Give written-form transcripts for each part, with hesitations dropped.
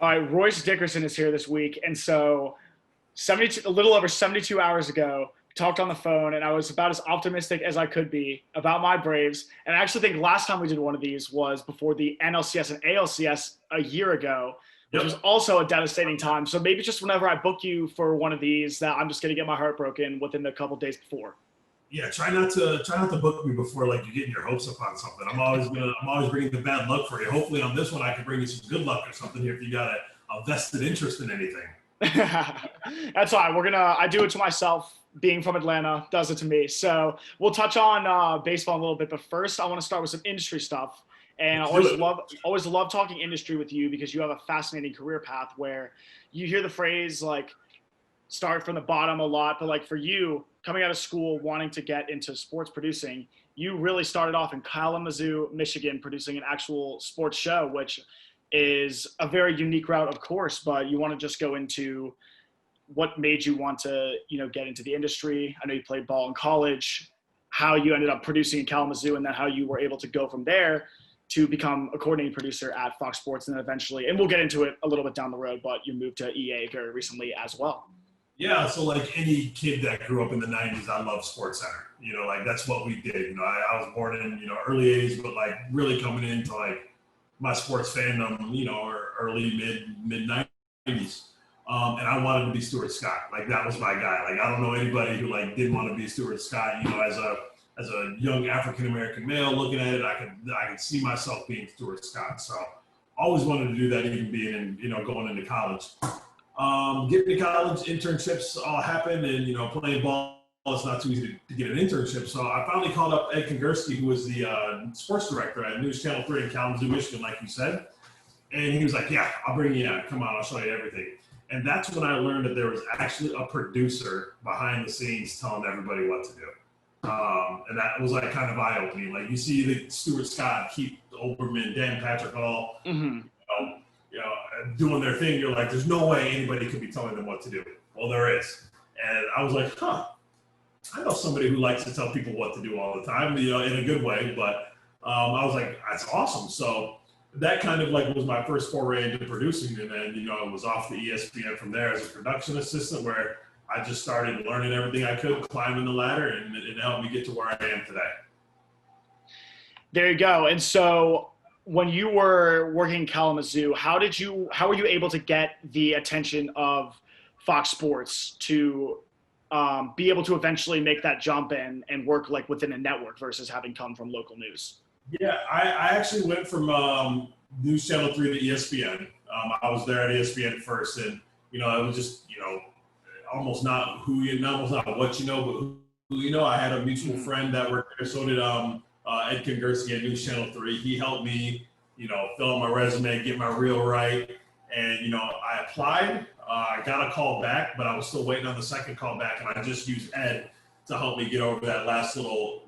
All right, Royce Dickerson is here this week, and so 72, a little over 72 hours ago, we talked on the phone, and I was about as optimistic as I could be about my Braves. And I actually think last time we did one of these was before the NLCS and ALCS a year ago, which was Yep. also a devastating time. So maybe just whenever I book you for one of these, that I'm just going to get my heart broken within a couple days before. Yeah, try not to book me before like you're getting your hopes up on something. I'm always bringing the bad luck for you. Hopefully on this one I can bring you some good luck or something here if you got a vested interest in anything. That's all right. I do it to myself. Being from Atlanta does it to me. So we'll touch on baseball in a little bit, but first I want to start with some industry stuff. And I Let's do it. always love talking industry with you because you have a fascinating career path where you hear the phrase like start from the bottom a lot, but like for you coming out of school wanting to get into sports producing, you really started off in Kalamazoo, Michigan, producing an actual sports show, which is a very unique route, of course. But you want to just go into what made you want to, get into the industry. I know you played ball in college, how you ended up producing in Kalamazoo, and then how you were able to go from there to become a coordinating producer at Fox Sports, and then eventually, and we'll get into it a little bit down the road, but you moved to EA very recently as well. Yeah, so like any kid that grew up in the 90s, I love Sports Center. Like that's what we did. I was born in, early '80s, but like really coming into like my sports fandom, or early mid '90s. And I wanted to be Stuart Scott. Like that was my guy. Like I don't know anybody who like didn't want to be Stuart Scott. As a young African American male looking at it, I could see myself being Stuart Scott. So always wanted to do that, even being in, going into college. Getting to college, internships all happened, and playing ball, it's not too easy to get an internship. So I finally called up Ed Kongursky, who was the sports director at News Channel 3 in Kalamazoo, Michigan, like you said. And he was like, "Yeah, I'll bring you out. Come on, I'll show you everything." And that's when I learned that there was actually a producer behind the scenes telling everybody what to do. And that was like kind of eye-opening. Like you see the Stuart Scott, Keith Olbermann, Dan Patrick Hall, doing their thing. You're like, there's no way anybody could be telling them what to do. Well, there is. And I was like, I know somebody who likes to tell people what to do all the time, in a good way. But I was like, that's awesome. So that kind of like was my first foray into producing. And then, I was off to ESPN from there as a production assistant, where I just started learning everything I could, climbing the ladder, and it helped me get to where I am today. There you go. And so when you were working in Kalamazoo, how were you able to get the attention of Fox Sports to be able to eventually make that jump and work like within a network versus having come from local news? Yeah, I actually went from News Channel 3 to ESPN. I was there at ESPN first, and it was just almost not almost not what you know, but who you know. I had a mutual friend that worked there, so did Ed Kongursky at News Channel 3. He helped me, fill out my resume, get my reel right, and I applied. I got a call back, but I was still waiting on the second call back, and I just used Ed to help me get over that last little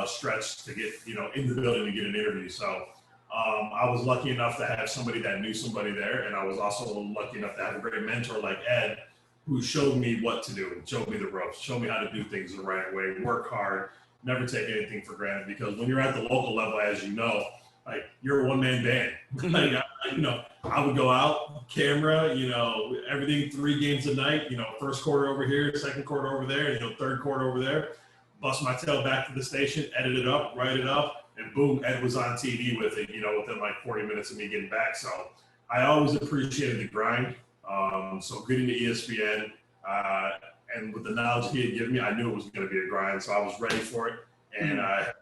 stretch to get in the building to get an interview. So I was lucky enough to have somebody that knew somebody there, and I was also lucky enough to have a great mentor like Ed, who showed me what to do, showed me the ropes, showed me how to do things the right way, work hard, never take anything for granted. Because when you're at the local level, as you know, like you're a one-man band. Like, I would go out, camera, everything, 3 games a night, first quarter over here, second quarter over there, third quarter over there, bust my tail back to the station, edit it up, write it up, and boom, Ed was on TV with it, within like 40 minutes of me getting back. So I always appreciated the grind. So getting to ESPN, and with the knowledge he had given me, I knew it was going to be a grind. So I was ready for it. And I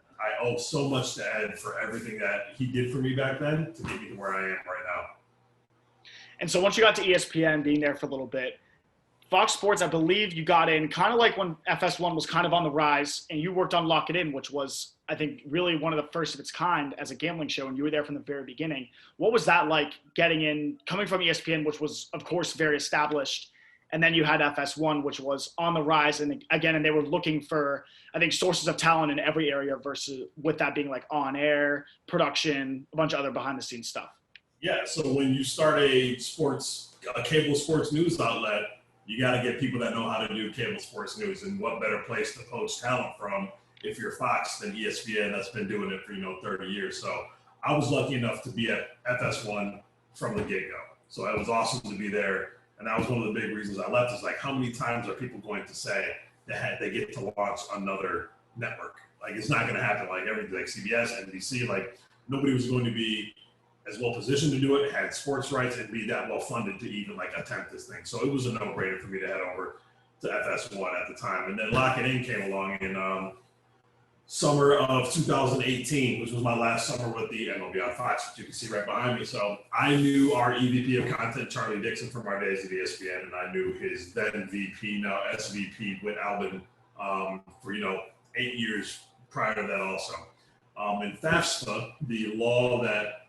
owe so much to Ed for everything that he did for me back then to get me to where I am right now. And so once you got to ESPN, being there for a little bit, Fox Sports, I believe you got in kind of like when FS1 was kind of on the rise, and you worked on Lock It In, which was, I think, really one of the first of its kind as a gambling show, and you were there from the very beginning. What was that like getting in, coming from ESPN, which was, of course, very established, and then you had FS1, which was on the rise, and again, and they were looking for, I think, sources of talent in every area versus with that being like on air, production, a bunch of other behind the scenes stuff. Yeah, so when you start a cable sports news outlet, you got to get people that know how to do cable sports news, and what better place to poach talent from if you're Fox than ESPN that's been doing it for 30 years. So I was lucky enough to be at FS1 from the get-go. So it was awesome to be there. And that was one of the big reasons I left, is like, how many times are people going to say that they get to launch another network? Like, it's not going to happen. Like everything, like CBS, NBC, like nobody was going to be as well positioned to do it, had sports rights, and be that well funded to even like attempt this thing. So it was a no-brainer for me to head over to FS1 at the time. And then Lock It In came along in summer of 2018, which was my last summer with the MLB on Fox, which you can see right behind me. So I knew our EVP of content, Charlie Dickerson, from our days at ESPN, and I knew his then VP, now SVP, Whit Albin, for 8 years prior to that also. In FAFSA, the law that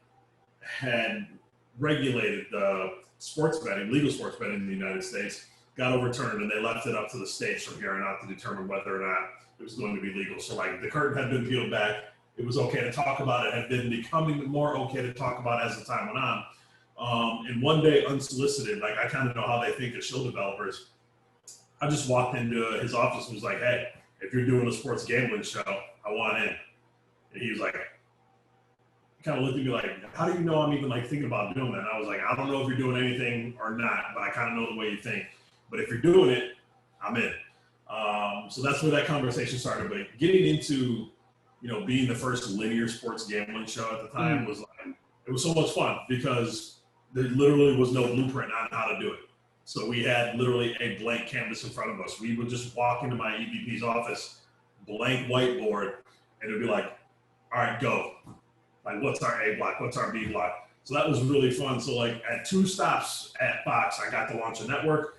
had regulated sports betting, legal sports betting in the United States, got overturned, and they left it up to the states from here on out to determine whether or not it was going to be legal. So like the curtain had been peeled back. It was okay to talk about it, had been becoming more okay to talk about as the time went on. And one day, unsolicited, like I kind of know how they think as show developers, I just walked into his office and was like, hey, if you're doing a sports gambling show, I want in. And he was like, kind of looked at me like, how do you know I'm even like thinking about doing that? And I was like, I don't know if you're doing anything or not, but I kind of know the way you think. But if you're doing it, I'm in. So that's where that conversation started. But getting into, being the first linear sports gambling show at the time was like, it was so much fun because there literally was no blueprint on how to do it. So we had literally a blank canvas in front of us. We would just walk into my EVP's office, blank whiteboard, and it'd be like, all right, go. Like, what's our A block? What's our B block? So that was really fun. So like at 2 stops at Fox, I got to launch a network,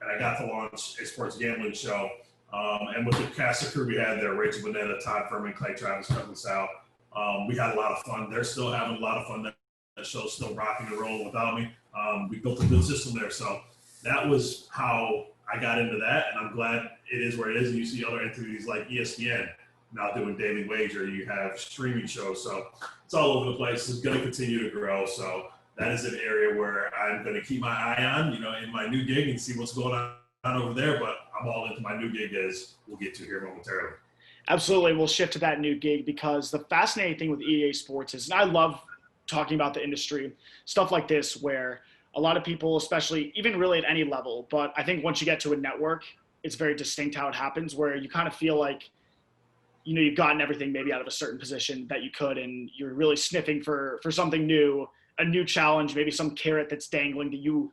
and I got to launch a sports gambling show. And with the cast of crew we had there, Rachel Bonetta, Todd Furman, Clay Travis, Kevin Sal, we had a lot of fun. They're still having a lot of fun. That show's still rocking and rolling without me. We built a good system there. So that was how I got into that. And I'm glad it is where it is. And you see other entities like ESPN now doing daily wager. You have streaming shows. So it's all over the place. It's going to continue to grow. So that is an area where I'm going to keep my eye on, in my new gig and see what's going on over there. But I'm all into my new gig, as we'll get to here momentarily. Absolutely. We'll shift to that new gig, because the fascinating thing with EA Sports is, and I love talking about the industry, stuff like this, where a lot of people, especially even really at any level, but I think once you get to a network, it's very distinct how it happens, where you kind of feel like, you've gotten everything maybe out of a certain position that you could, and you're really sniffing for something new, a new challenge, maybe some carrot that's dangling that you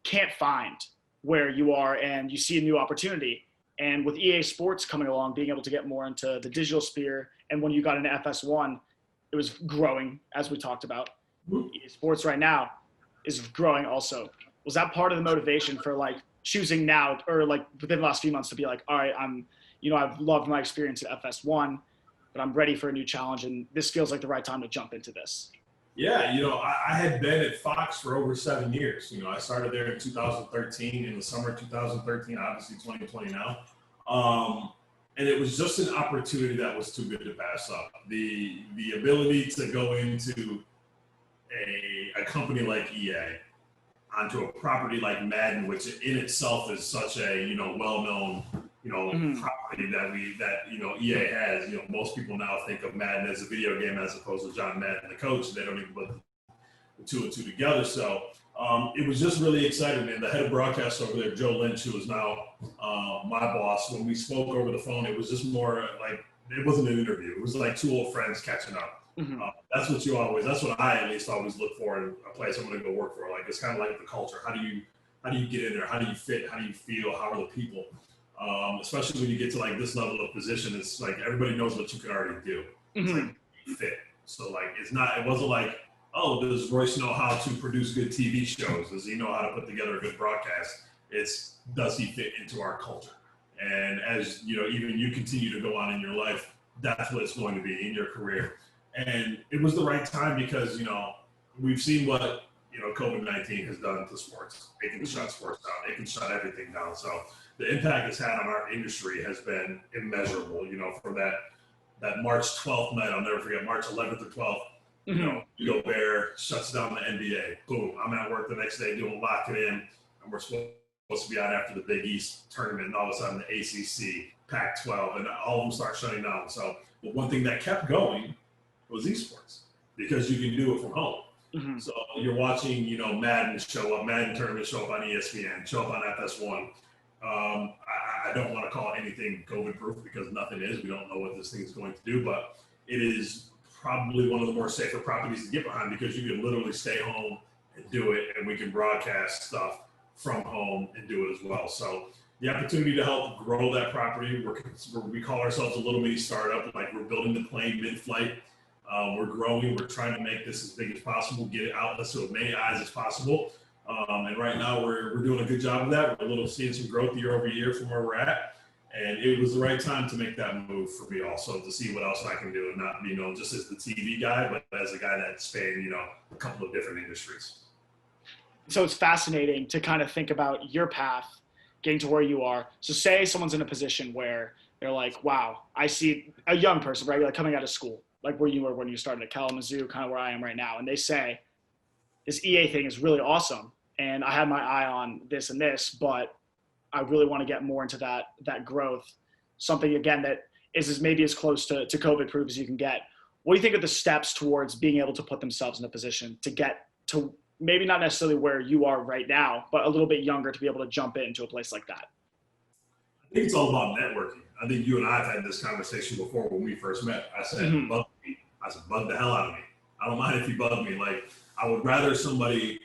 can't find where you are, and you see a new opportunity. And with EA Sports coming along, being able to get more into the digital sphere, and when you got into FS1, it was growing, as we talked about. EA Sports right now is growing also. Was that part of the motivation for like choosing now, or like within the last few months, to be like, all right, I've loved my experience at FS1, but I'm ready for a new challenge, and this feels like the right time to jump into this? Yeah, I had been at Fox for over 7 years. I started there in 2013, in the summer of 2013, obviously 2020 now. And it was just an opportunity that was too good to pass up. The ability to go into a company like EA, onto a property like Madden, which in itself is such a, well-known, property that EA has. Most people now think of Madden as a video game as opposed to John Madden, the coach. They don't even put the two and two together. So it was just really exciting. And the head of broadcast over there, Joe Lynch, who is now my boss, when we spoke over the phone, it was just more like, it wasn't an interview. It was like 2 old friends catching up. That's what I at least always look for in a place I'm going to go work for. Like, it's kind of like the culture. How do you get in there? How do you fit? How do you feel? How are the people? Especially when you get to like this level of position, it's like everybody knows what you can already do. It's like you fit. So like it wasn't like, oh, does Royce know how to produce good TV shows? Does he know how to put together a good broadcast? It's, does he fit into our culture? And as even you continue to go on in your life, that's what it's going to be in your career. And it was the right time because we've seen what COVID-19 has done to sports. It can shut sports down. It can shut everything down. So the impact it's had on our industry has been immeasurable. For that March 12th night, I'll never forget, March 11th or 12th. Gobert shuts down the NBA. Boom! I'm at work the next day doing Lock It In, and we're supposed to be out after the Big East tournament, and all of a sudden the ACC, Pac-12, and all of them start shutting down. So, but one thing that kept going was esports, because you can do it from home. Mm-hmm. So you're watching, Madden show up, Madden tournament show up on ESPN, show up on FS1. I don't want to call anything COVID proof because nothing is. We don't know what this thing is going to do, but it is probably one of the more safer properties to get behind because you can literally stay home and do it, and we can broadcast stuff from home and do it as well. So the opportunity to help grow that property, we call ourselves a little mini startup. Like we're building the plane mid-flight. We're growing. We're trying to make this as big as possible, get it out to as many eyes as possible. And right now we're doing a good job of that. We're seeing some growth year over year from where we're at. And it was the right time to make that move for me also to see what else I can do and not be known just as the TV guy, but as a guy that spanned, a couple of different industries. So it's fascinating to kind of think about your path getting to where you are. So say someone's in a position where they're like, wow, I see a young person, right? Like coming out of school, like where you were when you started at Kalamazoo, kind of where I am right now. And they say, this EA thing is really awesome. And I had my eye on this and this, but I really want to get more into that growth. Something, again, that is maybe as close to COVID proof as you can get. What do you think are the steps towards being able to put themselves in a position to get to maybe not necessarily where you are right now, but a little bit younger to be able to jump into a place like that? I think it's all about networking. I think you and I have had this conversation before when we first met. I said, bug me. I said, bug the hell out of me. I don't mind if you bug me. Like, I would rather somebody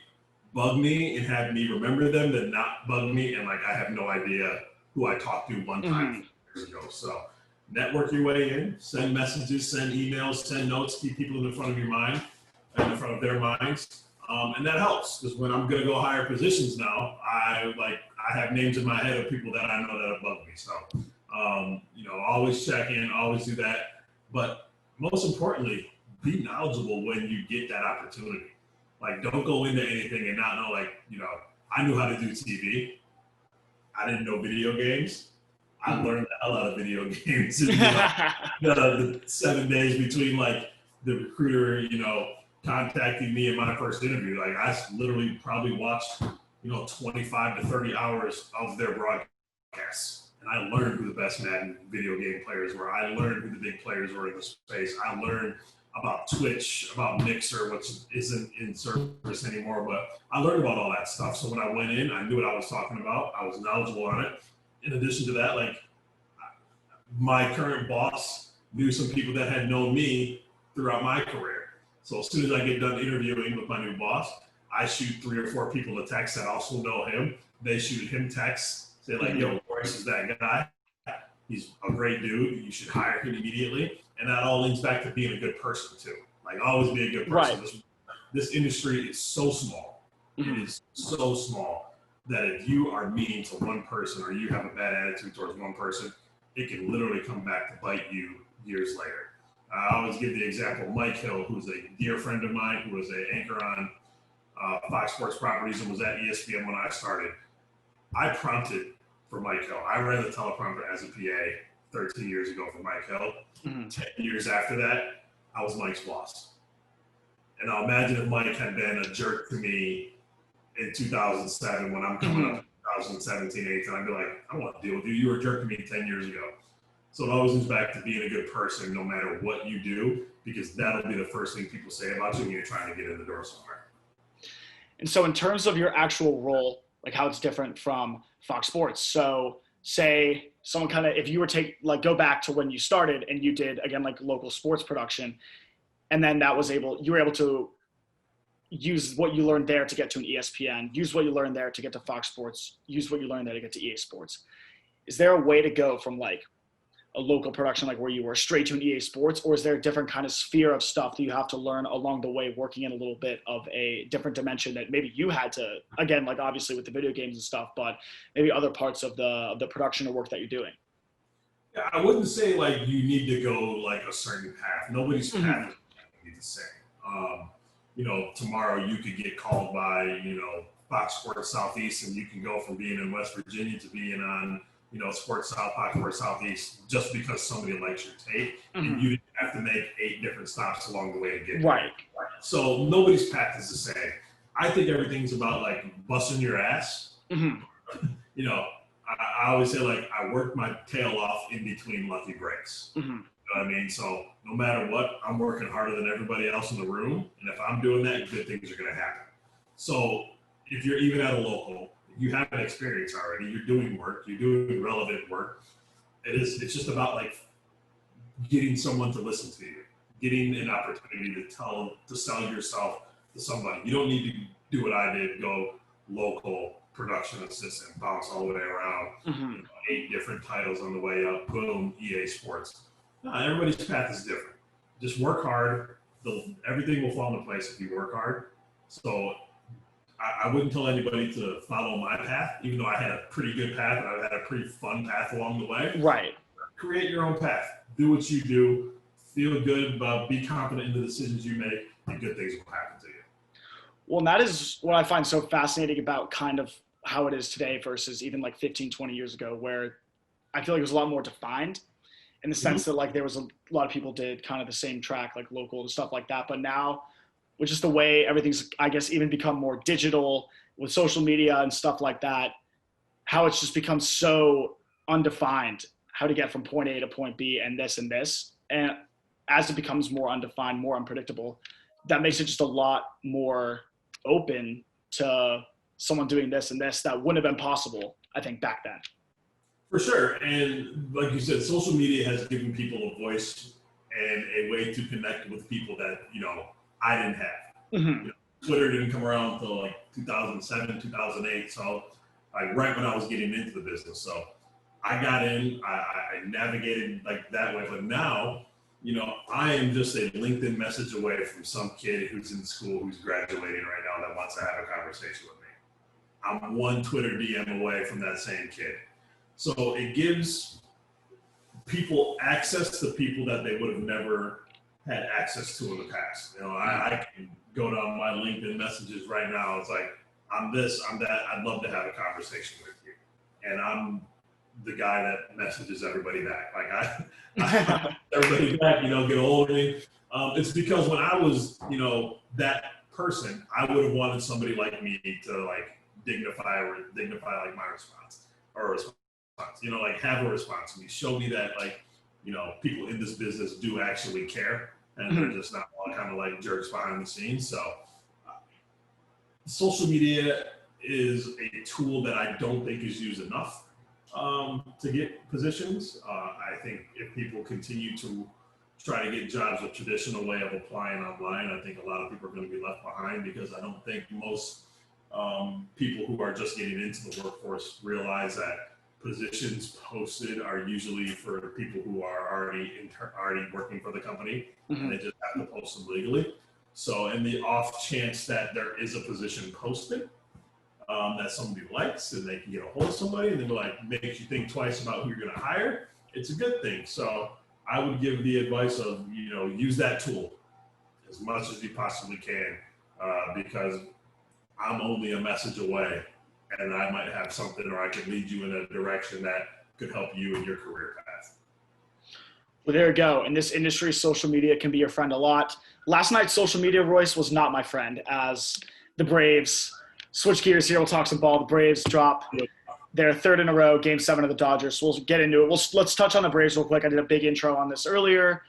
bug me and have me remember them than not bug me and like I have no idea who I talked to one time years ago. So network your way in, send messages, send emails, send notes, keep people in front of your mind, in front of their minds. And that helps because when I'm going to go hire positions now, I have names in my head of people that I know that have bugged me. So, always check in, always do that. But most importantly, be knowledgeable when you get that opportunity. Like, don't go into anything and not know, I knew how to do TV. I didn't know video games. I learned the hell out of video games in the 7 days between, the recruiter, contacting me in my first interview. Like, I literally probably watched, 25 to 30 hours of their broadcasts. And I learned who the best Madden video game players were. I learned who the big players were in the space. I learned about Twitch, about Mixer, which isn't in service anymore, but I learned about all that stuff. So when I went in, I knew what I was talking about. I was knowledgeable on it. In addition to that, my current boss knew some people that had known me throughout my career. So as soon as I get done interviewing with my new boss, I shoot 3 or 4 people a text that also know him. They shoot him texts, say yo, Royce is that guy. He's a great dude. You should hire him immediately. And that all links back to being a good person too. Always be a good person. Right. This industry is so small. It is so small that if you are mean to one person or you have a bad attitude towards one person, it can literally come back to bite you years later. I always give the example, Mike Hill, who's a dear friend of mine, who was an anchor on Fox Sports Properties and was at ESPN when I started. I prompted for Mike Hill. I ran the teleprompter as a PA 13 years ago for Mike Hill. 10 years after that, I was Mike's boss. And I'll imagine if Mike had been a jerk to me in 2007 when I'm coming up in 2017, 18, I'd be like, I don't want to deal with you. You were a jerk to me 10 years ago. So it always comes back to being a good person no matter what you do, because that'll be the first thing people say about you when you're trying to get in the door somewhere. And so in terms of your actual role, how it's different from Fox Sports. So say someone if you were go back to when you started and you did, again, local sports production, and then you were able to use what you learned there to get to an ESPN, use what you learned there to get to Fox Sports, use what you learned there to get to EA Sports. Is there a way to go from a local production where you were straight to an EA Sports, or is there a different kind of sphere of stuff that you have to learn along the way, working in a little bit of a different dimension that maybe you had to, again, obviously with the video games and stuff, but maybe other parts of the production or work that you're doing? Yeah, I wouldn't say you need to go a certain path. Nobody's path is the same. Tomorrow you could get called by, Fox Sports Southeast, and you can go from being in West Virginia to being on, Sports South, Fox Sports Southeast, just because somebody likes your tape, and you have to make 8 different stops along the way to get right. There. So nobody's path is the same. I think everything's about busting your ass. I always say I worked my tail off in between lucky breaks. know what I mean? So no matter what, I'm working harder than everybody else in the room. And if I'm doing that, good things are going to happen. So if you're even at a local, you have an experience already, you're doing work, you're doing relevant work. It's just about like getting someone to listen to you, getting an opportunity to sell yourself to somebody. You don't need to do what I did, go local production assistant, bounce all the way around, 8 different titles on the way up, boom, EA Sports. No, everybody's path is different. Just work hard. Everything will fall into place if you work hard. So I wouldn't tell anybody to follow my path, even though I had a pretty good path and I had a pretty fun path along the way. Right. Create your own path. Do what you do. Feel good about, be confident in the decisions you make, and good things will happen to you. Well, and that is what I find so fascinating about kind of how it is today versus even like 15, 20 years ago, where I feel like it was a lot more defined in the sense that like there was a lot of people did kind of the same track, like local and stuff like that. But now, with just the way everything's, I guess, even become more digital with social media and stuff like that, how it's just become so undefined, how to get from point A to point B and this and this. And as it becomes more undefined, more unpredictable, that makes it just a lot more open to someone doing this and this that wouldn't have been possible, I think, back then. For sure. And like you said, social media has given people a voice and a way to connect with people that, I didn't have. Twitter didn't come around until like 2007, 2008. So like right when I was getting into the business. So I got in, I navigated like that way. But now, I am just a LinkedIn message away from some kid who's in school, who's graduating right now that wants to have a conversation with me. I'm one Twitter DM away from that same kid. So it gives people access to people that they would have never had access to in the past. I can go down my LinkedIn messages right now. It's like, I'm this, I'm that. I'd love to have a conversation with you. And I'm the guy that messages everybody back. Like I everybody back, get a hold of me. It's because when I was, that person, I would have wanted somebody like me to like dignify like my response or a response, like have a response to me. Show me that like, people in this business do actually care and they're just not all kind of like jerks behind the scenes. So social media is a tool that I don't think is used enough to get positions. I think if people continue to try to get jobs a traditional way of applying online, I think a lot of people are going to be left behind because I don't think most people who are just getting into the workforce realize that positions posted are usually for people who are already working for the company, and they just have to post them legally. So in the off chance that there is a position posted that somebody likes and they can get a hold of somebody and then makes you think twice about who you're going to hire, it's a good thing. So I would give the advice of, use that tool as much as you possibly can because I'm only a message away and I might have something or I can lead you in a direction that could help you in your career path. Well, there you go. In this industry, social media can be your friend a lot. Last night's social media, Royce, was not my friend as the Braves switch gears here. We'll talk some ball. The Braves drop their third in a row, Game 7 of the Dodgers. So we'll get into it. Let's touch on the Braves real quick. I did a big intro on this earlier,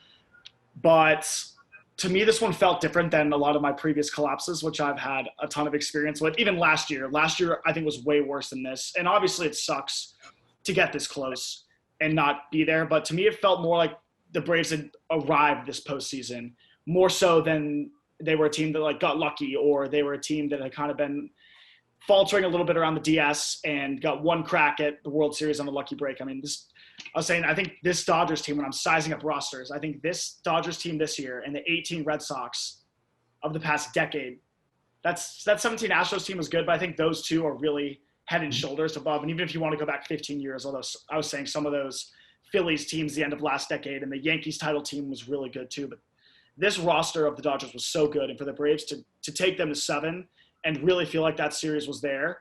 but to me, this one felt different than a lot of my previous collapses, which I've had a ton of experience with. Even last year, I think was way worse than this. And obviously it sucks to get this close and not be there. But to me, it felt more like the Braves had arrived this postseason, more so than they were a team that like got lucky, or they were a team that had kind of been faltering a little bit around the DS and got one crack at the World Series on a lucky break. I mean, I think this Dodgers team, when I'm sizing up rosters, I think this Dodgers team this year and the 18 Red Sox of the past decade, that 17 Astros team was good, but I think those two are really head and shoulders above. And even if you want to go back 15 years, although I was saying some of those Phillies teams the end of last decade and the Yankees title team was really good too. But this roster of the Dodgers was so good. And for the Braves to take them to 7 and really feel like that series was there,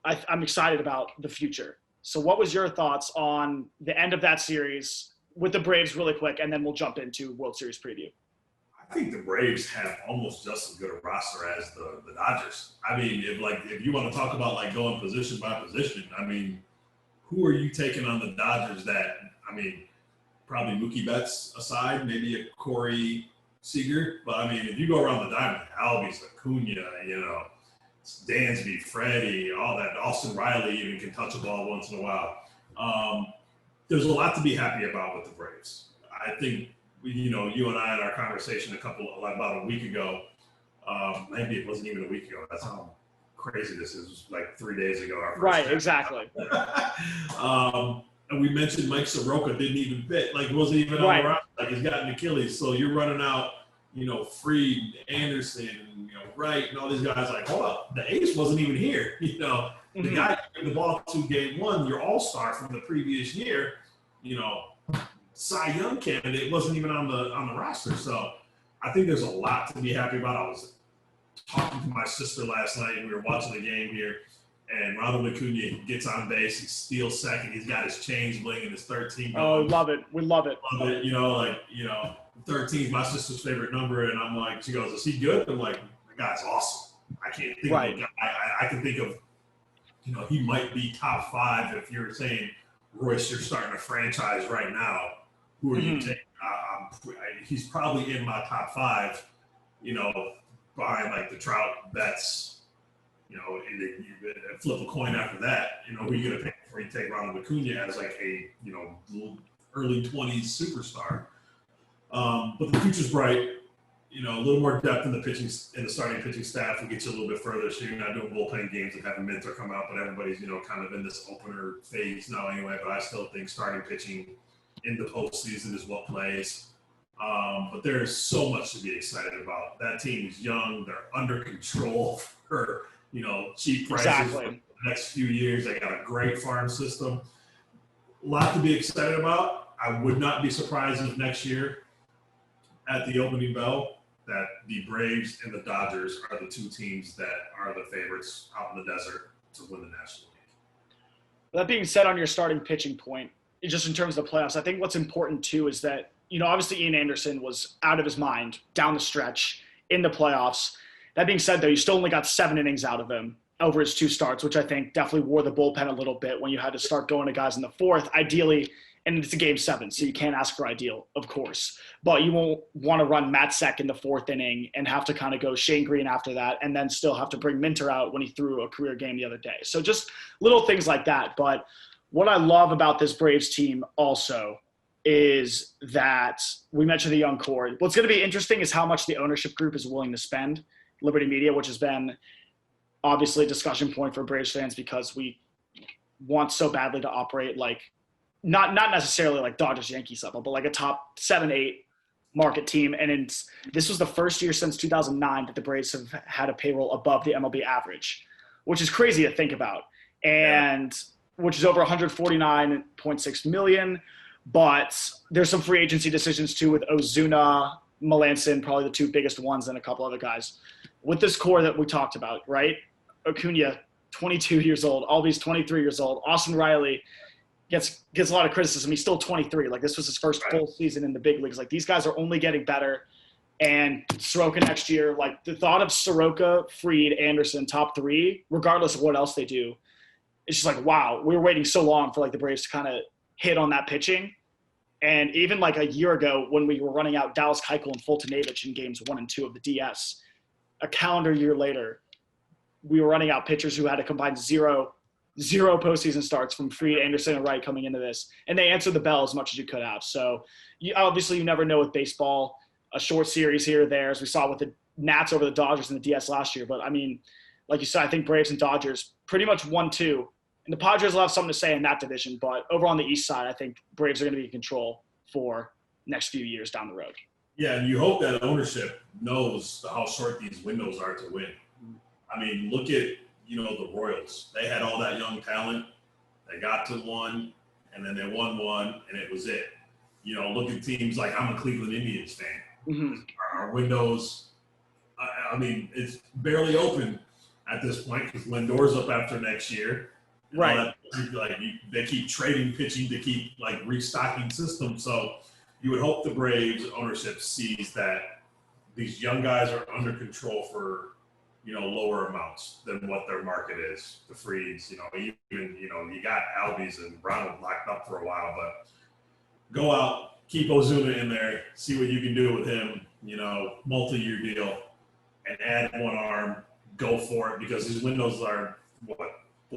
I'm excited about the future. So what was your thoughts on the end of that series with the Braves really quick, and then we'll jump into World Series preview? I think the Braves have almost just as good a roster as the Dodgers. I mean, if you want to talk about like going position by position, I mean, who are you taking on the Dodgers that, I mean, probably Mookie Betts aside, maybe a Corey Seager. But I mean, if you go around the diamond, Albies, Acuna, Dansby, Freddie, all that. Austin Riley even can touch a ball once in a while. There's a lot to be happy about with the Braves. I think, you and I had our conversation about a week ago. Maybe it wasn't even a week ago. That's how crazy this is. It was like 3 days ago. Right, exactly. And we mentioned Mike Soroka didn't even fit. Like, wasn't even on the roster. Like, he's got an Achilles. So you're running out, Freed, Anderson, Wright, and all these guys. Like, hold up. The ace wasn't even here. The guy who gave the ball to game one, your all-star from the previous year, Cy Young candidate, wasn't even on the roster. So I think there's a lot to be happy about. I was talking to my sister last night, and we were watching the game here. And Ronald Acuna gets on base. He steals second. He's got his chains bling in his 13. Oh, love it. We love it. Love it. 13 is my sister's favorite number. And I'm like, she goes, is he good? I'm like, the guy's awesome. I can't think of a guy. I can think of, he might be top 5 if you're saying, Royce, you're starting a franchise right now. Who are you taking? He's probably in my top 5, behind like the Trout, Betts, and then you flip a coin after that. Who are you going to pick before you take Ronald Acuna as like a, early 20s superstar? But the future's bright. A little more depth in the starting pitching staff will get you a little bit further. So you're not doing bullpen games and having Minter come out, but everybody's, kind of in this opener phase now anyway. But I still think starting pitching in the postseason is what plays. But there's so much to be excited about. That team is young. They're under control for, cheap prices for the next few years. They got a great farm system. A lot to be excited about. I would not be surprised if next year at the opening bell that the Braves and the Dodgers are the 2 teams that are the favorites out in the desert to win the National League. That being said, on your starting pitching point, just in terms of the playoffs, I think what's important too is that, obviously Ian Anderson was out of his mind down the stretch in the playoffs. That being said, though, you still only got 7 innings out of him over his 2 starts, which I think definitely wore the bullpen a little bit when you had to start going to guys in the 4th, ideally. And it's a game 7, so you can't ask for ideal, of course. But you won't want to run Matt Seck in the 4th inning and have to kind of go Shane Green after that and then still have to bring Minter out when he threw a career game the other day. So just little things like that. But what I love about this Braves team also is that we mentioned the young core. What's going to be interesting is how much the ownership group is willing to spend. Liberty Media, which has been obviously a discussion point for Braves fans because we want so badly to operate like not necessarily like Dodgers Yankees level, but like a top 7-8 market team. And this was the first year since 2009 that the Braves have had a payroll above the MLB average, which is crazy to think about. And which is over 149.6 million. But there's some free agency decisions too with Ozuna, Melanson, probably the 2 biggest ones, and a couple other guys. With this core that we talked about, right? Acuna, 22 years old. Albies, 23 years old. Austin Riley gets a lot of criticism. He's still 23. Like, this was his first full season in the big leagues. Like, these guys are only getting better. And Soroka next year, like, the thought of Soroka, Freed, Anderson, top 3, regardless of what else they do, it's just like, wow, we were waiting so long for, like, the Braves to kind of hit on that pitching. And even, like, a year ago when we were running out Dallas Keuchel and Fultonavich in games 1 and 2 of the DS, a calendar year later, we were running out pitchers who had a combined zero postseason starts from Freed, Anderson, and Wright coming into this. And they answered the bell as much as you could have. So, obviously, you never know with baseball. A short series here or there, as we saw with the Nats over the Dodgers in the DS last year. But, I mean, like you said, I think Braves and Dodgers pretty much 1-2. And the Padres will have something to say in that division. But over on the East side, I think Braves are going to be in control for next few years down the road. Yeah, and you hope that ownership knows how short these windows are to win. I mean, look at, the Royals. They had all that young talent. They got to 1, and then they won 1, and it was it. Look at teams like I'm a Cleveland Indians fan. Mm-hmm. Our windows, I mean, it's barely open at this point because Lindor's up after next year. Right. They keep trading pitching to keep, restocking systems. So you would hope the Braves ownership sees that these young guys are under control for, lower amounts than what their market is. The Freeds, even, you got Albies and Ronald locked up for a while, but go out, keep Ozuna in there, see what you can do with him, multi-year deal, and add one arm, go for it, because his windows are,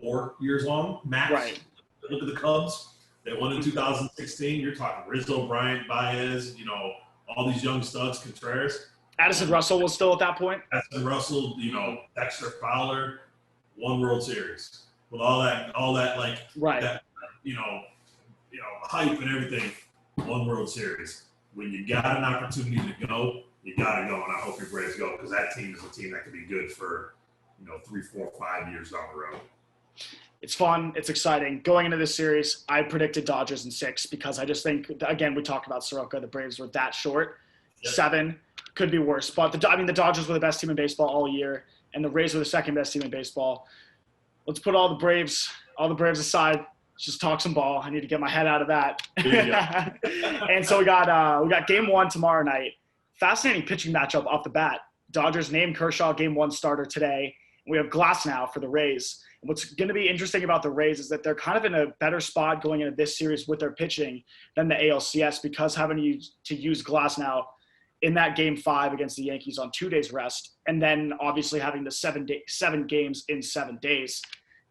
4 years long, max? Right. Look at the Cubs. They won in 2016. You're talking Rizzo, Bryant, Baez, all these young studs, Contreras. Addison Russell was still at that point. Addison Russell, Dexter Fowler, one World Series. With all that like right. that, hype and everything, one World Series. When you got an opportunity to go, you got to go, and I hope your Braves go, because that team is a team that could be good for, 3, 4, 5 years down the road. It's fun. It's exciting. Going into this series, I predicted Dodgers in 6 because I just think, again, we talked about Soroka. The Braves were that short. Yep. 7 could be worse. But, the Dodgers were the best team in baseball all year, and the Rays were the second best team in baseball. Let's put all the Braves aside. Let's just talk some ball. I need to get my head out of that. And so we got game 1 tomorrow night. Fascinating pitching matchup off the bat. Dodgers named Kershaw game 1 starter today. We have Glasnow for the Rays. And what's going to be interesting about the Rays is that they're kind of in a better spot going into this series with their pitching than the ALCS, because having to use Glasnow in that game 5 against the Yankees on 2 days rest, and then obviously having the 7 games in 7 days.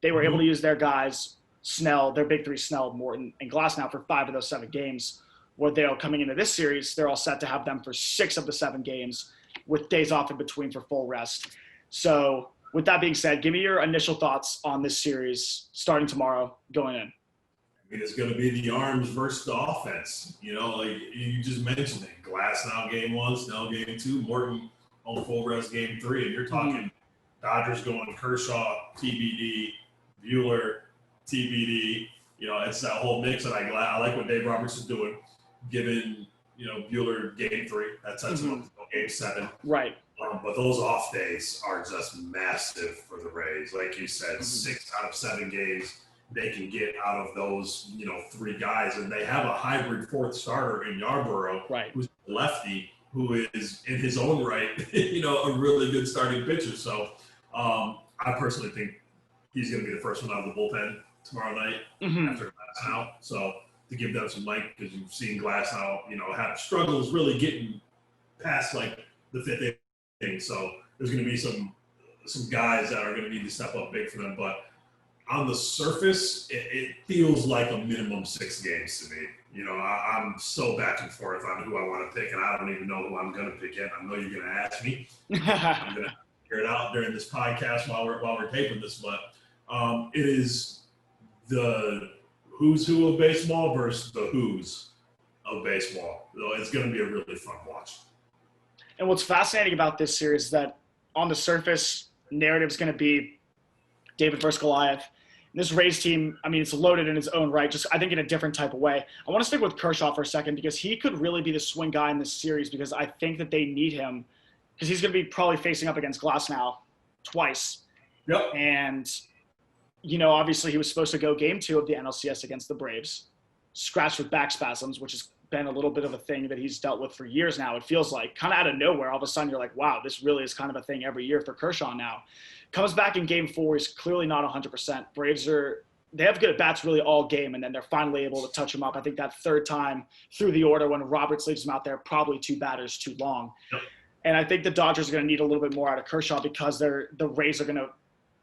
They were able to use their guys, Snell, their big 3, Snell, Morton, and Glasnow for 5 of those 7 games. Where they're coming into this series, they're all set to have them for 6 of the 7 games with days off in between for full rest. So with that being said, give me your initial thoughts on this series starting tomorrow going in. It's going to be the arms versus the offense. Like you just mentioned it. Glasnow game 1, Snell game 2, Morton on full rest game 3. And you're talking Dodgers going Kershaw, TBD, Buehler, TBD. It's that whole mix, and I like what Dave Roberts is doing, giving, Buehler game 3. That sets him up for game 7. Right. But those off days are just massive for the Rays. Like you said, 6 out of 7 games they can get out of those, 3 guys. And they have a hybrid 4th starter in Yarborough, right, who's a lefty, who is in his own right, a really good starting pitcher. So I personally think he's going to be the first one out of the bullpen tomorrow night after Glasnow. So to give them some light, because you've seen Glasnow, have struggles really getting past like the 5th inning. So there's going to be some guys that are going to need to step up big for them. But on the surface, it feels like a minimum 6 games to me. I'm so back and forth on who I want to pick, and I don't even know who I'm going to pick yet. I know you're going to ask me. I'm going to figure it out during this podcast while we're taping this. But it is the who's who of baseball versus the who's of baseball. So it's going to be a really fun watch. And what's fascinating about this series is that on the surface, narrative is going to be David versus Goliath. This Rays team, it's loaded in its own right, just I think in a different type of way. I want to stick with Kershaw for a second because he could really be the swing guy in this series, because I think that they need him, because he's going to be probably facing up against Glasnow twice. Yep. And, obviously he was supposed to go game 2 of the NLCS against the Braves, scratched with back spasms, which has been a little bit of a thing that he's dealt with for years now. It feels like kind of out of nowhere. All of a sudden you're like, wow, this really is kind of a thing every year for Kershaw now. Comes back in game 4. He's clearly not 100%. Braves they have good at-bats really all game, and then they're finally able to touch him up. I think that 3rd time through the order when Roberts leaves him out there, probably 2 batters too long. Yep. And I think the Dodgers are going to need a little bit more out of Kershaw, because the Rays are going to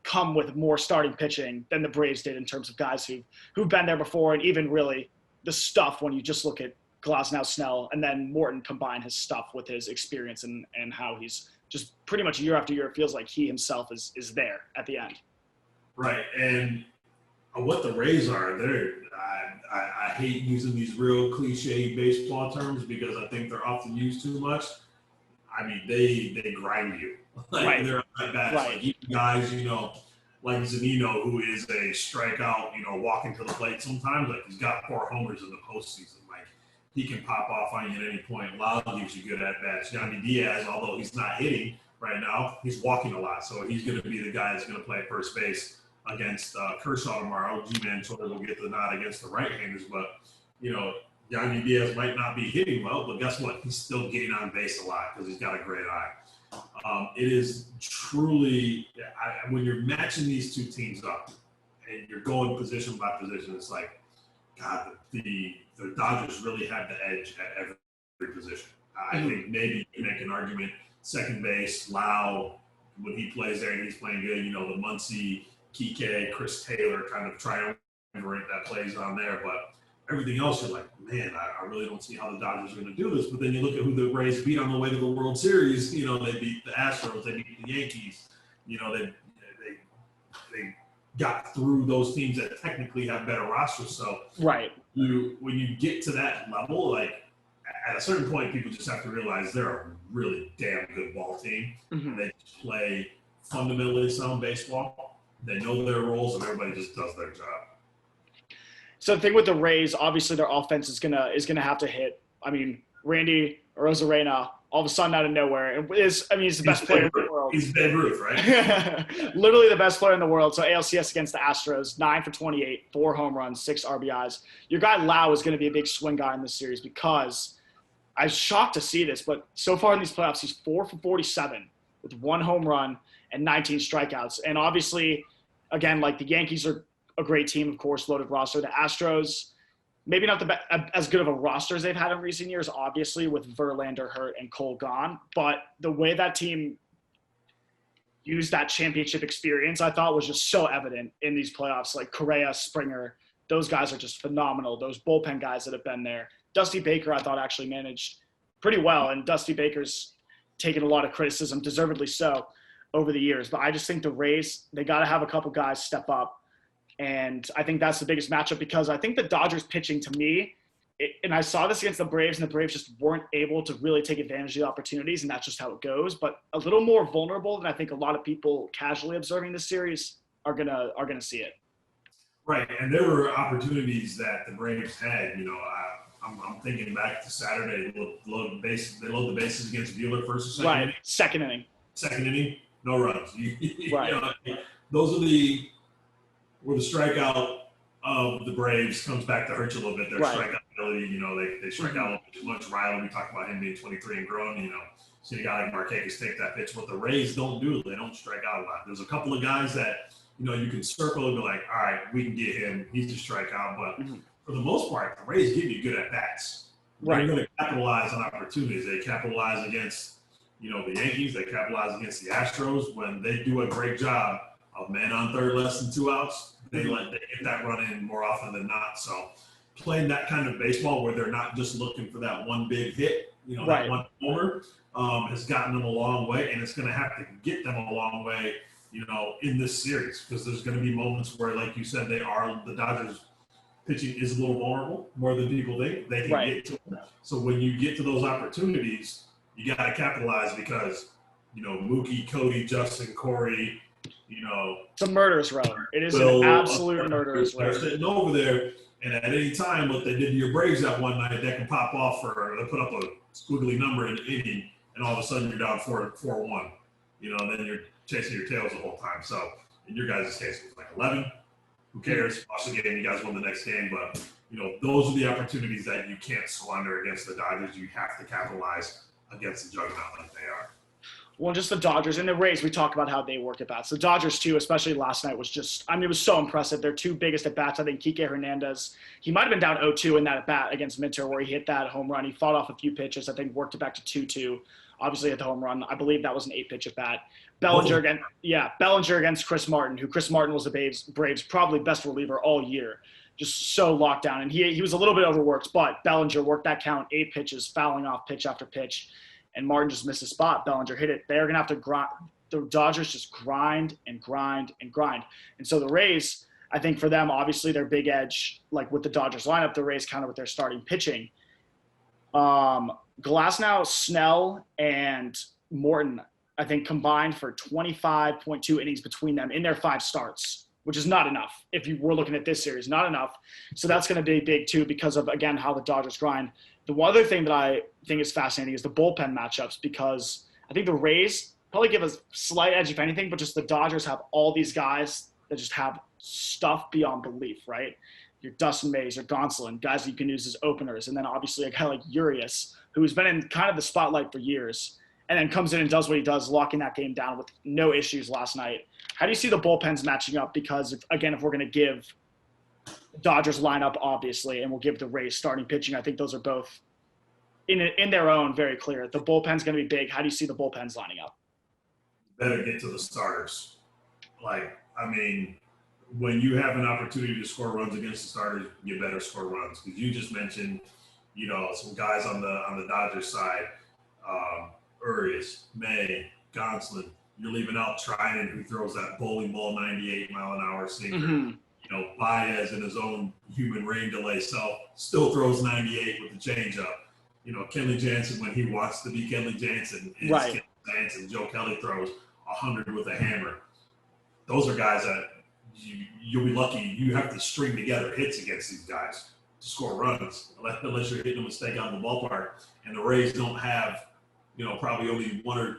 come with more starting pitching than the Braves did in terms of guys who've been there before, and even really the stuff when you just look at Glasnow, Snell, and then Morton combine his stuff with his experience and how he's just pretty much year after year, it feels like he himself is there at the end. Right. And what the Rays are, I hate using these real cliche baseball terms because I think they're often used too much. They grind you. Right. They're at bats. Right. Like even guys, like Zunino, who is a strikeout, walking to the plate sometimes. Like he's got 4 homers in the postseason. Like he can pop off on you at any point. Loud gives you good at bats. Yandy Diaz, although he's not hitting right now, he's walking a lot. So he's going to be the guy that's going to play first base against Kershaw tomorrow. G-Man Choi will get the nod against the right-handers, but Yandy Diaz might not be hitting well, but guess what? He's still getting on base a lot because he's got a great eye. It is truly, when you're matching these 2 teams up and you're going position by position, it's like, God, the the Dodgers really had the edge at every position. I think maybe you can make an argument, second base, Lau, when he plays there and he's playing good, the Muncy, Kike, Chris Taylor kind of triumvirate that plays on there. But everything else, you're like, man, I really don't see how the Dodgers are going to do this. But then you look at who the Rays beat on the way to the World Series. They beat the Astros, they beat the Yankees. They got through those teams that technically have better rosters. So right, when you get to that level, like at a certain point, people just have to realize they're a really damn good ball team. They play fundamentally sound baseball. They know their roles, and everybody just does their job. So the thing with the Rays, obviously their offense is gonna have to hit. I mean, Randy Arozarena, all of a sudden out of nowhere, he's the best player in the world. He's Babe Ruth, right? Literally the best player in the world. So ALCS against the Astros, 9 for 28, 4 home runs, 6 RBIs. Your guy Lau is going to be a big swing guy in this series because I was shocked to see this, but so far in these playoffs, he's 4 for 47 with 1 home run and 19 strikeouts. And obviously, again, like the Yankees are a great team, of course, loaded roster. The Astros, maybe not as good of a roster as they've had in recent years, obviously, with Verlander hurt and Cole gone. But the way that team used that championship experience, I thought was just so evident in these playoffs. Like Correa, Springer, those guys are just phenomenal. Those bullpen guys that have been there. Dusty Baker, I thought, actually managed pretty well. And Dusty Baker's taken a lot of criticism, deservedly so, over the years. But I just think the Rays, they got to have a couple guys step up. And I think that's the biggest matchup because I think the Dodgers pitching to me, and I saw this against the Braves, and the Braves just weren't able to really take advantage of the opportunities, and that's just how it goes. But a little more vulnerable than I think a lot of people casually observing this series are gonna see it. Right, and there were opportunities that the Braves had. I'm thinking back to Saturday. They load the bases against Buehler first or second inning. Second inning. Second inning, no runs. Right. Those are where the strikeout of the Braves comes back to hurt you a little bit. Their strikeout ability, they strike out a little bit too much. Riley, we talked about him being 23 and growing, so you got like Marquez take that pitch. What the Rays don't do, they don't strike out a lot. There's a couple of guys that, you can circle and be like, all right, we can get him. He's a strikeout. But for the most part, the Rays give you good at-bats. They're going to capitalize on opportunities. They capitalize against, the Yankees. They capitalize against the Astros when they do a great job of man on third, less than 2 outs. They get that run in more often than not. So playing that kind of baseball where they're not just looking for that one big hit, that one homer, has gotten them a long way, and it's going to have to get them a long way, in this series, because there's going to be moments where, like you said, the Dodgers pitching is a little vulnerable, more than people think. They can get to them. So when you get to those opportunities, you got to capitalize because, Mookie, Cody, Justin, Corey, it's a murderous row. It is an absolute murderous row. They're sitting over there, and at any time, what they did to your Braves that one night, that can pop off they put up a squiggly number in the inning, and all of a sudden you're down 4-1. And then you're chasing your tails the whole time. So in your guys' case, it was like 11. Who cares? Lost the game, you guys won the next game. But, those are the opportunities that you can't squander against the Dodgers. You have to capitalize against the juggernaut like they are. Well, just the Dodgers and the Rays, we talk about how they work at bats. The Dodgers, too, especially last night, was just – it was so impressive. Their 2 biggest at bats, I think Kike Hernandez, he might have been down 0-2 in that at bat against Minter where he hit that home run. He fought off a few pitches, I think worked it back to 2-2. Obviously hit the home run. I believe that was an 8-pitch at bat. Bellinger against Chris Martin, who Chris Martin was the Braves' probably best reliever all year. Just so locked down. And he was a little bit overworked, but Bellinger worked that count, 8 pitches, fouling off pitch after pitch. And Martin just missed a spot. Bellinger hit it. They're going to have to grind. The Dodgers just grind and grind and grind. And so the Rays, I think for them, obviously their big edge, like with the Dodgers lineup, the Rays counter with their starting pitching. Glasnow, Snell, and Morton, I think combined for 25.2 innings between them in their 5 starts, which is not enough. If you were looking at this series, not enough. So that's going to be big too because of, again, how the Dodgers grind. The one other thing that I think is fascinating is the bullpen matchups because I think the Rays probably give a slight edge, if anything, but just the Dodgers have all these guys that just have stuff beyond belief, right? Your Dustin Mays, your Gonsolin, guys that you can use as openers, and then obviously a guy like Urias, who's been in kind of the spotlight for years, and then comes in and does what he does, locking that game down with no issues last night. How do you see the bullpens matching up? Because, if we're going to give Dodgers lineup, obviously, and we'll give the Rays starting pitching. I think those are both in their own very clear. The bullpen's going to be big. How do you see the bullpens lining up? Better get to the starters. When you have an opportunity to score runs against the starters, you better score runs. Because you just mentioned, some guys on the Dodgers side, Urias, May, Gonsolin. You're leaving out Trinan, who throws that bowling ball 98-mile-an-hour sinker. Mm-hmm. Baez in his own human rain delay self still throws 98 with the changeup. Kenley Jansen, when he wants to be Kenley Jansen, is right. Kenley Jansen. Joe Kelly throws 100 with a hammer. Those are guys that you'll be lucky you have to string together hits against these guys to score runs, unless you're hitting a mistake out of the ballpark. And the Rays don't have, probably only one or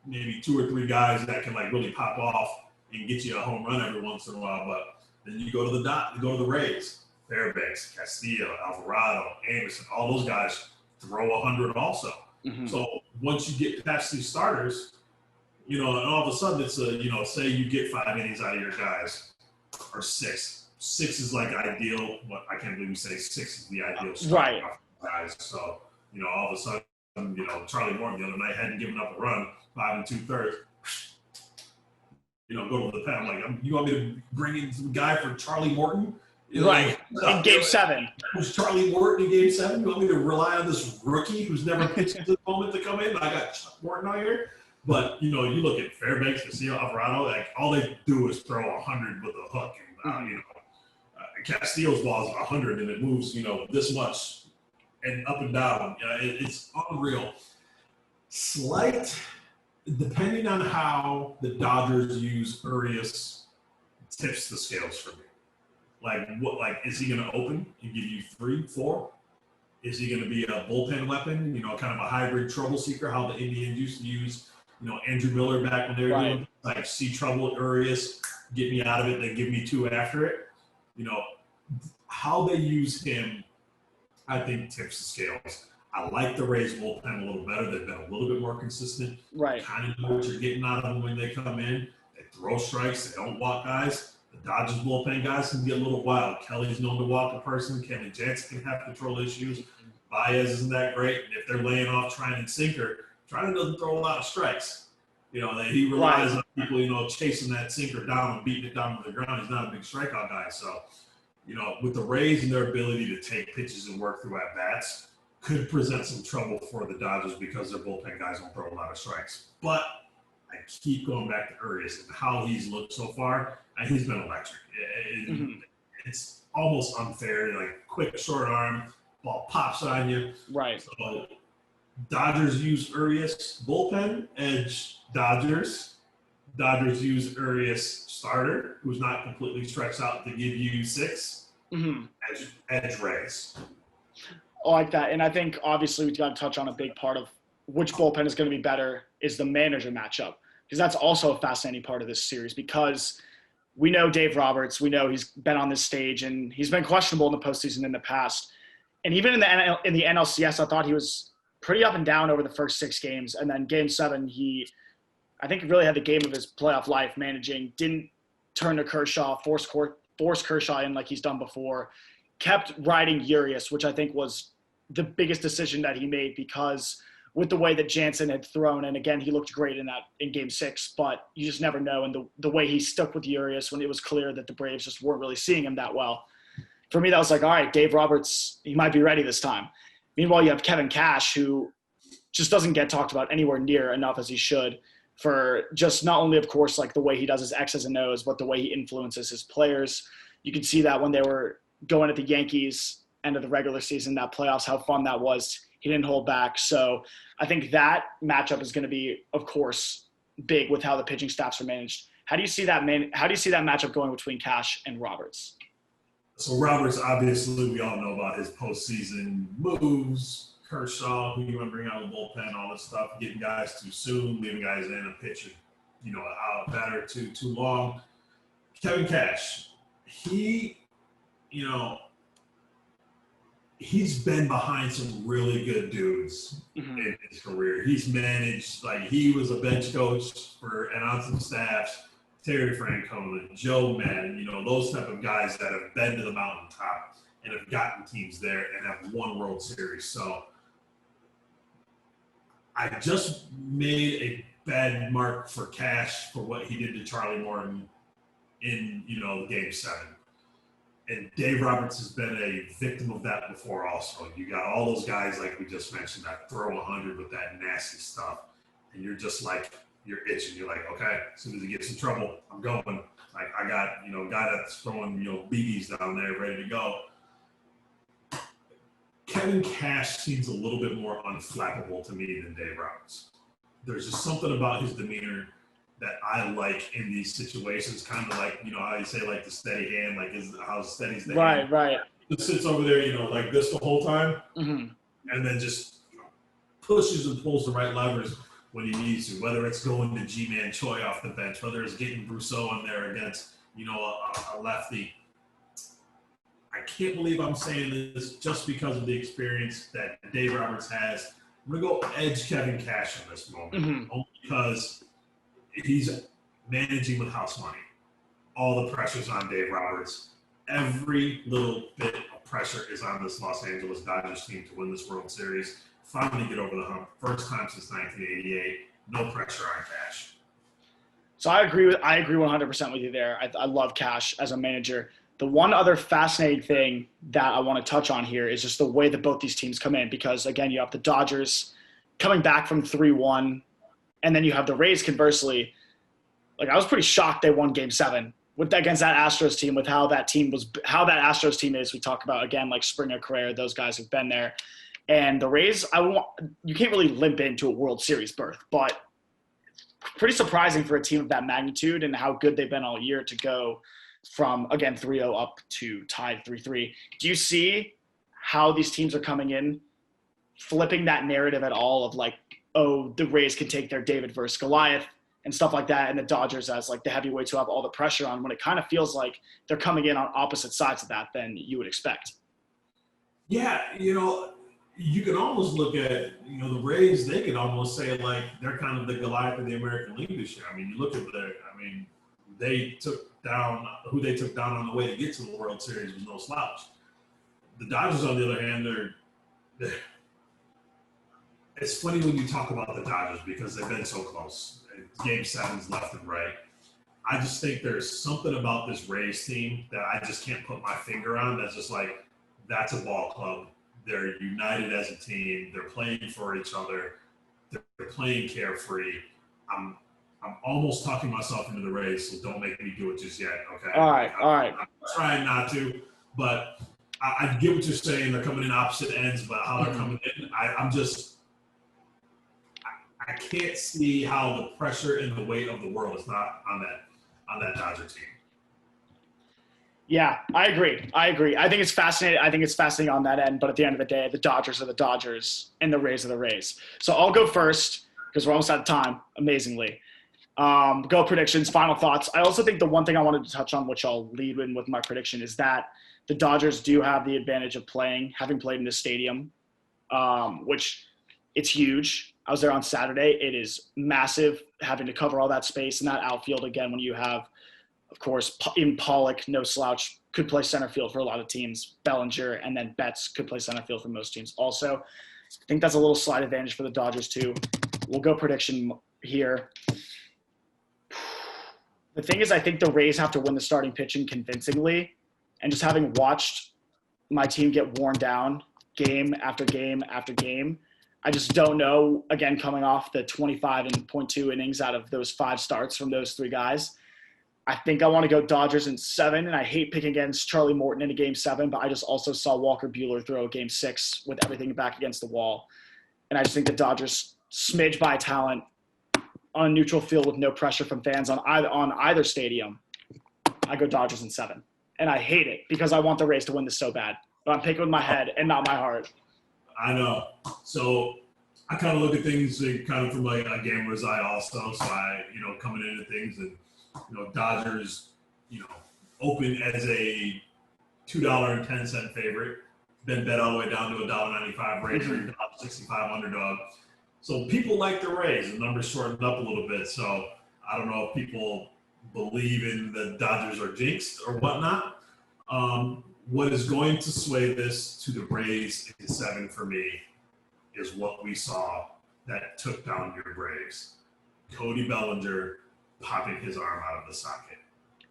maybe two or three guys that can really pop off and get you a home run every once in a while. But then you go to the Rays, Fairbanks, Castillo, Alvarado, Anderson, all those guys throw 100 also. Mm-hmm. So once you get past these starters, and all of a sudden it's say you get 5 innings out of your guys, or 6. 6 is ideal. What I can't believe we say 6 is the ideal start right. guys. So all of a sudden, Charlie Morton the other night hadn't given up a run, 5 2/3. Go to the pen. I'm like, you want me to bring in some guy for Charlie Morton? Right. In Game 7. Who's Charlie Morton in Game 7? You want me to rely on this rookie who's never pitched at this moment to come in? I got Chuck Morton out here. But, you look at Fairbanks, Castillo, Alvarado, all they do is throw 100 with a hook. And, Castillo's ball is 100 and it moves, this much and up and down. It's unreal. Depending on how the Dodgers use Urias, tips the scales for me. Is he going to open and give you 3, 4? Is he going to be a bullpen weapon? Kind of a hybrid trouble seeker, how the Indians used to use, Andrew Miller back when they were doing see trouble, Urias, get me out of it, then give me 2 after it. How they use him, I think tips the scales. I like the Rays bullpen a little better. They've been a little bit more consistent. Right. Kind of know what you're getting out of them when they come in. They throw strikes. They don't walk guys. The Dodgers bullpen guys can get a little wild. Kelly's known to walk a person. Kenley Jansen can have control issues. Baez isn't that great. And if they're laying off Trinan sinker, Trinan doesn't throw a lot of strikes. He relies on people, chasing that sinker down and beating it down to the ground. He's not a big strikeout guy. So, with the Rays and their ability to take pitches and work through at-bats, could present some trouble for the Dodgers because their bullpen guys don't throw a lot of strikes. But I keep going back to Urias and how he's looked so far, and he's been electric. It's almost unfair. Quick, short arm, ball pops on you. Right. So Dodgers use Urias bullpen, edge Dodgers. Dodgers use Urias starter, who's not completely stretched out to give you 6. Mm-hmm. Edge Rays. I like that. And I think obviously we've got to touch on a big part of which bullpen is going to be better is the manager matchup, because that's also a fascinating part of this series, because we know Dave Roberts, we know he's been on this stage and he's been questionable in the postseason in the past. And even in the NLCS, I thought he was pretty up and down over the first 6 games. And then Game 7, I think he really had the game of his playoff life managing, didn't turn to Kershaw, force Kershaw in like he's done before, kept riding Urias, which I think was the biggest decision that he made, because with the way that Jansen had thrown, and again, he looked great in Game 6, but you just never know. And the way he stuck with Urias when it was clear that the Braves just weren't really seeing him that well. For me, that was like, all right, Dave Roberts, he might be ready this time. Meanwhile, you have Kevin Cash, who just doesn't get talked about anywhere near enough as he should, for just not only, of course, like the way he does his X's and O's, but the way he influences his players. You could see that when they were going at the Yankees end of the regular season, that playoffs, how fun that was. He didn't hold back. So I think that matchup is going to be, of course, big with how the pitching staffs are managed. How do you see that matchup going between Cash and Roberts? So Roberts, obviously, we all know about his postseason moves. Kershaw, who you want to bring out of the bullpen, all this stuff, getting guys too soon, leaving guys in and pitching, out batter too long. Kevin Cash, he's been behind some really good dudes in his career. He's managed, he was a bench coach and on some staffs Terry Francona, Joe Madden, those type of guys that have been to the mountaintop and have gotten teams there and have won World Series. So I just made a bad mark for Cash for what he did to Charlie Morton in, Game 7. And Dave Roberts has been a victim of that before also. You got all those guys, like we just mentioned, that throw 100 with that nasty stuff. And you're just like, you're itching. You're like, okay, as soon as he gets in trouble, I'm going. Like, I got, a guy that's throwing, BBs down there ready to go. Kevin Cash seems a little bit more unflappable to me than Dave Roberts. There's just something about his demeanor that I like in these situations, kind of like, how you say, like the steady hand, like how steady's the hand. Right. He sits over there, like this the whole time, mm-hmm. and then just pushes and pulls the right levers when he needs to, whether it's going to G-Man Choi off the bench, whether it's getting Brousseau in there against, a lefty. I can't believe I'm saying this just because of the experience that Dave Roberts has. I'm going to go edge Kevin Cash in this moment, only because he's managing with house money. All the pressure's on Dave Roberts. Every little bit of pressure is on this Los Angeles Dodgers team to win this World Series. Finally get over the hump. First time since 1988. No pressure on Cash. So I agree 100% with you there. I love Cash as a manager. The one other fascinating thing that I want to touch on here is just the way that both these teams come in, because again, you have the Dodgers coming back from 3-1, and then you have the Rays conversely. Like, I was pretty shocked they won Game 7 against that Astros team, with how that Astros team is. We talk about, again, like Springer, Carrera, those guys have been there. And the Rays, you can't really limp into a World Series berth, but pretty surprising for a team of that magnitude and how good they've been all year to go from, again, 3-0 up to tied 3-3. Do you see how these teams are coming in, flipping that narrative at all of like, oh, the Rays can take their David versus Goliath and stuff like that, and the Dodgers as like the heavyweights who have all the pressure on, when it kind of feels like they're coming in on opposite sides of that than you would expect? Yeah, you can almost look at, the Rays, they could almost say like they're kind of the Goliath of the American League this year. I mean, you look at they took down who they took down on the way to get to the World Series was no slouch. The Dodgers, on the other hand, they're it's funny when you talk about the Dodgers because they've been so close. Game 7's left and right. I just think there's something about this Rays team that I just can't put my finger on. That's just like, that's a ball club. They're united as a team. They're playing for each other. They're playing carefree. I'm almost talking myself into the Rays, so don't make me do it just yet, okay? All right. I'm trying not to, but I get what you're saying. They're coming in opposite ends, but how they're coming in, I can't see how the pressure and the weight of the world is not on that Dodger team. Yeah, I agree. I think it's fascinating on that end, but at the end of the day, the Dodgers are the Dodgers and the Rays are the Rays. So I'll go first because we're almost out of time, amazingly. Go predictions, final thoughts. I also think the one thing I wanted to touch on, which I'll lead in with my prediction, is that the Dodgers do have the advantage of having played in this stadium, which it's huge. I was there on Saturday. It is massive, having to cover all that space in that outfield again when you have, of course, in Pollock, no slouch, could play center field for a lot of teams. Bellinger, and then Betts could play center field for most teams also. I think that's a little slight advantage for the Dodgers too. We'll go prediction here. The thing is, I think the Rays have to win the starting pitching convincingly. And just having watched my team get worn down game after game after game, I just don't know, again, coming off the 25.2 innings out of those 5 starts from those 3 guys. I think I want to go Dodgers in 7, and I hate picking against Charlie Morton in a Game 7, but I just also saw Walker Buehler throw a Game 6 with everything back against the wall. And I just think the Dodgers smidge by talent on a neutral field with no pressure from fans on either stadium. I go Dodgers in 7. And I hate it because I want the Rays to win this so bad. But I'm picking with my head and not my heart. I know. So I kind of look at things kind of from like a gambler's eye also. So I, coming into things and, Dodgers, open as a $2.10 favorite, then bet all the way down to $1.95 Rays or $1.65 underdog. So people like the Rays. The numbers shortened up a little bit. So I don't know if people believe in the Dodgers are jinxed or whatnot. What is going to sway this to the Braves in 7 for me is what we saw that took down your Braves. Cody Bellinger popping his arm out of the socket.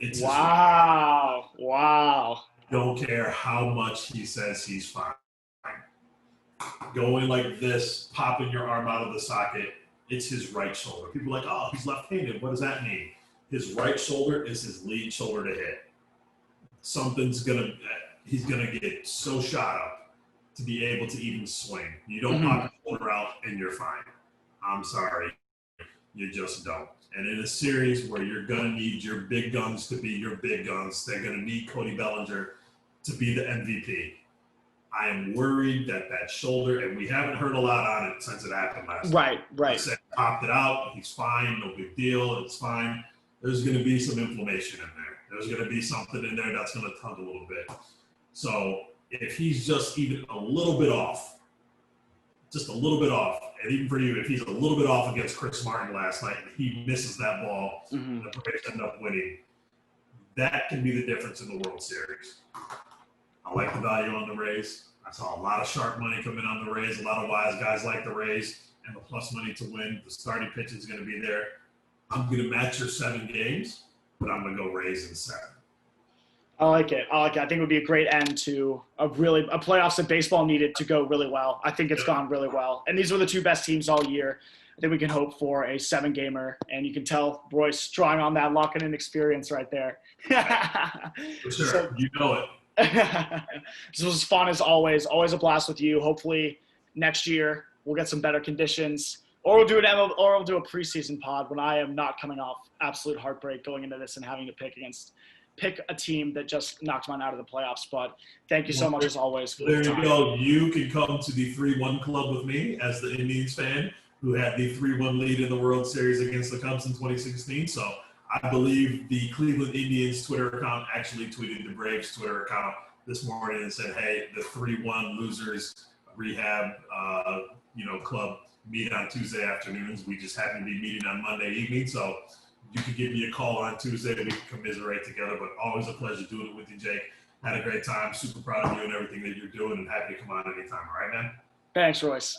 It's wow. Wow. Don't care how much he says he's fine. Going like this, popping your arm out of the socket, it's his right shoulder. People are like, oh, he's left-handed. What does that mean? His right shoulder is his lead shoulder to hit. He's gonna get so shot up to be able to even swing. You don't pop your shoulder out and you're fine. I'm sorry, you just don't. And in a series where you're gonna need your big guns to be your big guns, they're gonna need Cody Bellinger to be the MVP. I am worried that shoulder, and we haven't heard a lot on it since it happened last Right. I said, popped it out. He's fine. No big deal. It's fine. There's going to be some inflammation in there. There's going to be something in there that's going to tug a little bit. So if he's just even a little bit off, just a little bit off, and even for you, if he's a little bit off against Chris Martin last night and he misses that ball and the Braves end up winning, that can be the difference in the World Series. I like the value on the Rays. I saw a lot of sharp money come in on the Rays. A lot of wise guys like the Rays and the plus money to win. The starting pitch is going to be there. I'm going to match your 7 games, but I'm going to go Rays in 7. I like it. I think it would be a great end to a playoffs that baseball needed to go really well. I think it's gone really well. And these were the 2 best teams all year. I think we can hope for a 7-gamer. And you can tell Royce drawing on that locking in experience right there. For sure. So, you know it. This was fun as always. Always a blast with you. Hopefully next year we'll get some better conditions, or we'll do a preseason pod when I am not coming off absolute heartbreak going into this and having to pick a team that just knocked mine out of the playoffs. But thank you so much as always. There you go. You can come to the 3-1 club with me as the Indians fan who had the 3-1 lead in the World Series against the Cubs in 2016. So I believe the Cleveland Indians Twitter account actually tweeted the Braves Twitter account this morning and said, hey, the 3-1 losers rehab club meet on Tuesday afternoons. We just happen to be meeting on Monday evening. So you can give me a call on Tuesday. We can commiserate together. But always a pleasure doing it with you, Jake. Had a great time. Super proud of you and everything that you're doing, and happy to come on anytime. All right, man? Thanks, Royce.